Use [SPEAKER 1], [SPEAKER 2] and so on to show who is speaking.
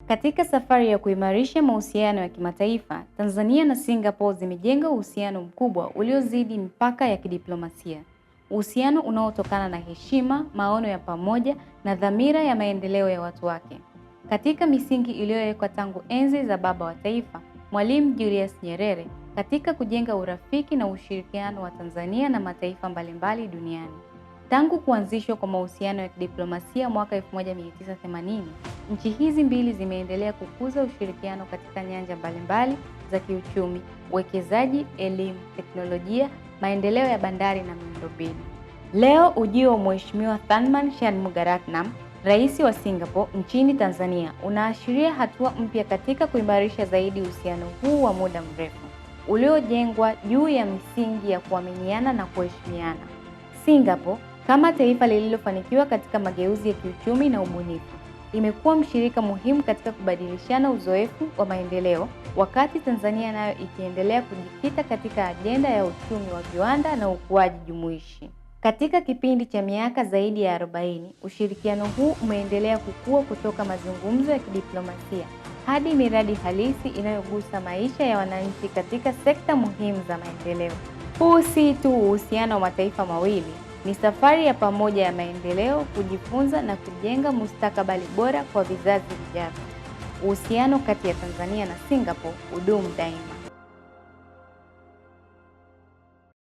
[SPEAKER 1] Katika safari ya kuimarisha mahusiano ya kimataifa, Tanzania na Singapore zimejenga uhusiano mkubwa uliozidi mipaka ya kidiplomasia. Uhusiano unaotokana na heshima, maono ya pamoja na dhamira ya maendeleo ya watu wake. Katika misingi iliyowekwa tangu enzi za baba wa taifa, Mwalimu Julius Nyerere, katika kujenga urafiki na ushirikiano wa Tanzania na mataifa mbalimbali duniani. Tangu kuanzishwa kwa mahusiano ya kidiplomasia mwaka 1980, nchi hizi mbili zimeendelea kukuza ushirikiano katika nyanja mbalimbali za kiuchumi, uwekezaji, elimu, teknolojia, maendeleo ya bandari na miundombinu. Leo ujio wa Mheshimiwa Tharman Shanmugaratnam, Rais wa Singapore nchini Tanzania, unaashiria hatua mpya katika kuimarisha zaidi uhusiano huu wa muda mrefu, uliojengwa juu ya misingi ya kuaminiana na kuheshimiana. Singapore, kama taifa lililofanikiwa katika mageuzi ya kiuchumi na ubunifu, imekuwa mshirika muhimu katika kubadilishana uzoefu wa maendeleo, wakati Tanzania nayo ikiendelea kujikita katika ajenda ya uchumi wa viwanda na ukuaji jumuishi. Katika kipindi cha miaka zaidi ya 40, ushirikiano huu umeendelea kukua kutoka mazungumzo ya kidiplomasia hadi miradi halisi inayogusa maisha ya wananchi katika sekta muhimu za maendeleo. Huu si tu uhusiano wa mataifa mawili, ni safari ya pamoja ya maendeleo, kujifunza na kujenga mustakabali bora kwa vizazi vijavyo. Uhusiano kati ya Tanzania na Singapore udumu daima.